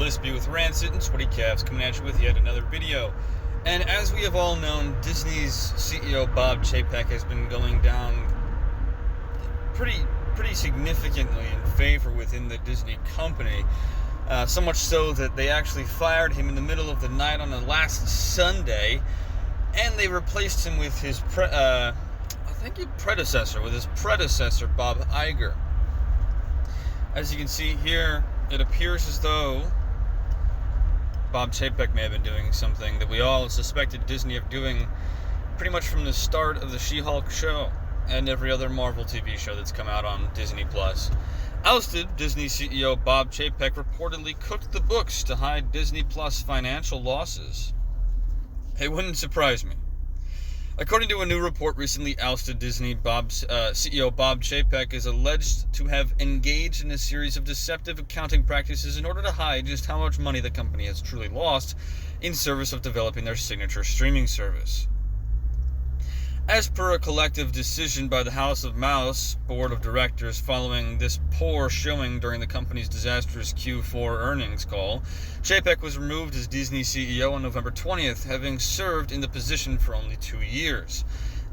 Bliss be with Rancid and Sweaty Calves coming at you with yet another video. And as we have all known, Disney's CEO Bob Chapek has been going down pretty significantly in favor within the Disney company. So much so that they actually fired him in the middle of the night on the last Sunday, and they replaced him with his predecessor, Bob Iger. As you can see here, it appears as though Bob Chapek may have been doing something that we all suspected Disney of doing pretty much from the start of the She-Hulk show and every other Marvel TV show that's come out on Disney+. Ousted Disney CEO Bob Chapek reportedly cooked the books to hide Disney+ financial losses. It wouldn't surprise me. According to a new report, recently ousted Disney CEO Bob Chapek is alleged to have engaged in a series of deceptive accounting practices in order to hide just how much money the company has truly lost in service of developing their signature streaming service. As per a collective decision by the House of Mouse board of directors following this poor showing during the company's disastrous Q4 earnings call, Chapek was removed as Disney CEO on November 20th, having served in the position for only 2 years.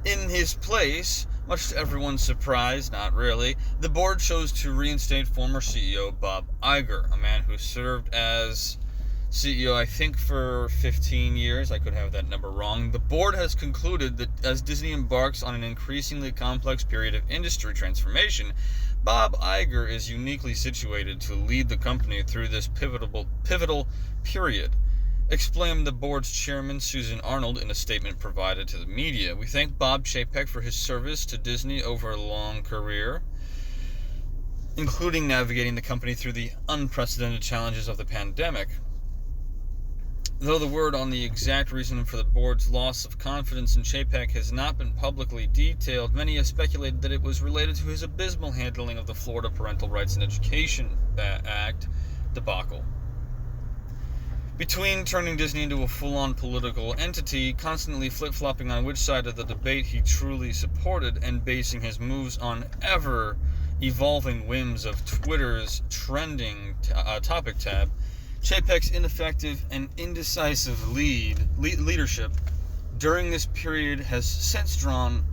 In his place, much to everyone's surprise, not really, the board chose to reinstate former CEO Bob Iger, a man who served as CEO, I think, for 15 years. I could have that number wrong. The board has concluded that as Disney embarks on an increasingly complex period of industry transformation, Bob Iger is uniquely situated to lead the company through this pivotal period. Explained the board's chairman, Susan Arnold, in a statement provided to the media. We thank Bob Chapek for his service to Disney over a long career, including navigating the company through the unprecedented challenges of the pandemic. Though the word on the exact reason for the board's loss of confidence in Chapek has not been publicly detailed, many have speculated that it was related to his abysmal handling of the Florida Parental Rights and Education Act debacle. Between turning Disney into a full-on political entity, constantly flip-flopping on which side of the debate he truly supported, and basing his moves on ever-evolving whims of Twitter's trending topic tab, Chapek's ineffective and indecisive leadership during this period has since drawn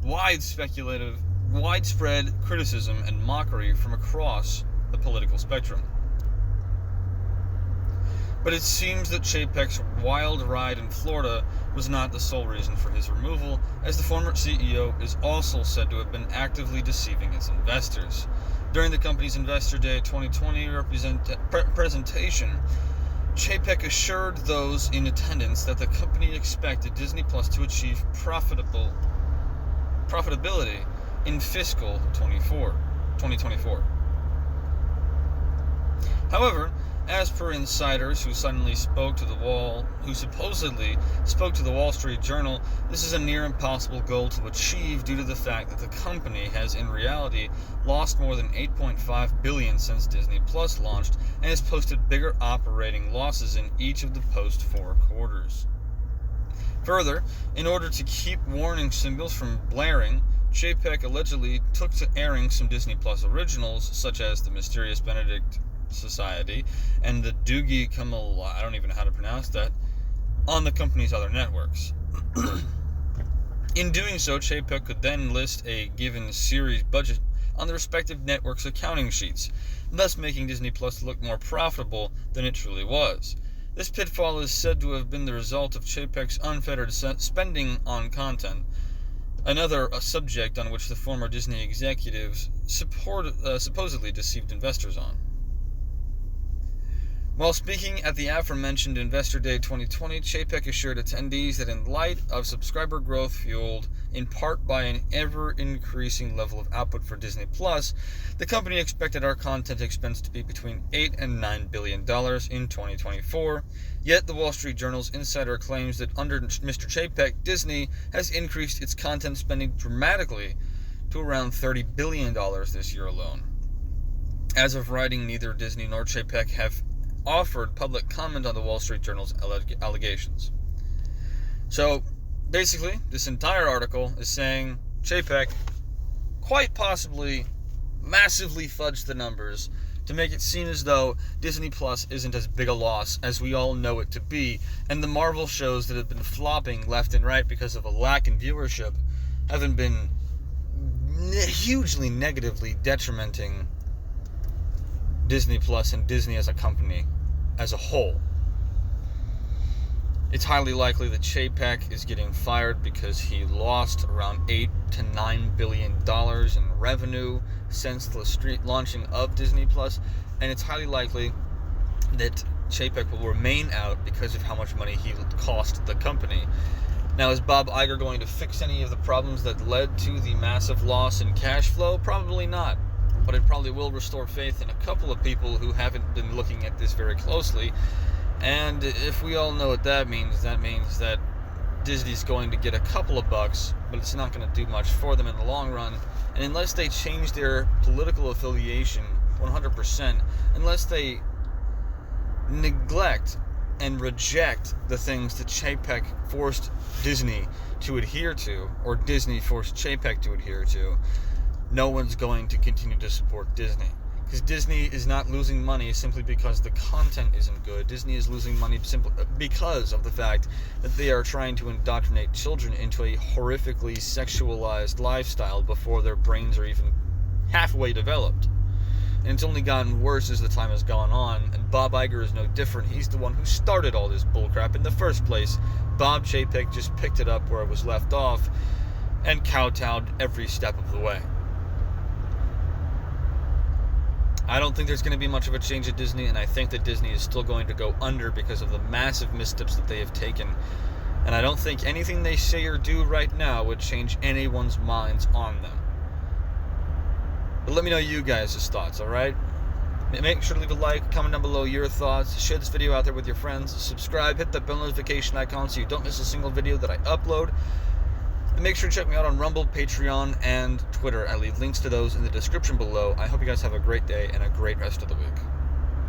widespread criticism and mockery from across the political spectrum. But it seems that Chapek's wild ride in Florida was not the sole reason for his removal, as the former CEO is also said to have been actively deceiving its investors. During the company's Investor Day 2020 presentation, Chapek assured those in attendance that the company expected Disney Plus to achieve profitability in fiscal 2024. However, as per insiders who supposedly spoke to the Wall Street Journal, this is a near impossible goal to achieve due to the fact that the company has in reality lost more than $8.5 billion since Disney Plus launched and has posted bigger operating losses in each of the post 4 quarters. Further, in order to keep warning signals from blaring, Chapek allegedly took to airing some Disney Plus originals such as The Mysterious Benedict Society and the Doogie Kamal, I don't even know how to pronounce that, on the company's other networks. In doing so, Chapek could then list a given series budget on the respective networks' accounting sheets, thus making Disney Plus look more profitable than it truly was. This pitfall is said to have been the result of Chapek's unfettered spending on content, another subject on which the former Disney executives supposedly deceived investors on. While speaking at the aforementioned Investor Day 2020, Chapek assured attendees that in light of subscriber growth fueled in part by an ever-increasing level of output for Disney+, the company expected our content expense to be between $8 and $9 billion in 2024. Yet the Wall Street Journal's insider claims that under Mr. Chapek, Disney has increased its content spending dramatically to around $30 billion this year alone. As of writing, neither Disney nor Chapek have offered public comment on the Wall Street Journal's allegations. So, basically, this entire article is saying Chapek quite possibly massively fudged the numbers to make it seem as though Disney Plus isn't as big a loss as we all know it to be, and the Marvel shows that have been flopping left and right because of a lack in viewership haven't been hugely negatively detrimenting Disney Plus and Disney as a company as a whole. It's highly likely that Chapek is getting fired because he lost around $8 to $9 billion in revenue since the launching of Disney Plus, and it's highly likely that Chapek will remain out because of how much money he cost the company. Now, is Bob Iger going to fix any of the problems that led to the massive loss in cash flow? Probably not, but it probably will restore faith in a couple of people who haven't been looking at this very closely. And if we all know what that means that Disney's going to get a couple of bucks, but it's not going to do much for them in the long run. And unless they change their political affiliation 100%, unless they neglect and reject the things that Chapek forced Disney to adhere to, or Disney forced Chapek to adhere to, no one's going to continue to support Disney. Because Disney is not losing money simply because the content isn't good. Disney is losing money simply because of the fact that they are trying to indoctrinate children into a horrifically sexualized lifestyle before their brains are even halfway developed. And it's only gotten worse as the time has gone on, and Bob Iger is no different. He's the one who started all this bullcrap in the first place. Bob Chapek just picked it up where it was left off and kowtowed every step of the way. I don't think there's going to be much of a change at Disney, and I think that Disney is still going to go under because of the massive missteps that they have taken. And I don't think anything they say or do right now would change anyone's minds on them. But let me know you guys' thoughts, alright? Make sure to leave a like, comment down below your thoughts, share this video out there with your friends, subscribe, hit that bell notification icon so you don't miss a single video that I upload. And make sure to check me out on Rumble, Patreon, and Twitter. I leave links to those in the description below. I hope you guys have a great day and a great rest of the week.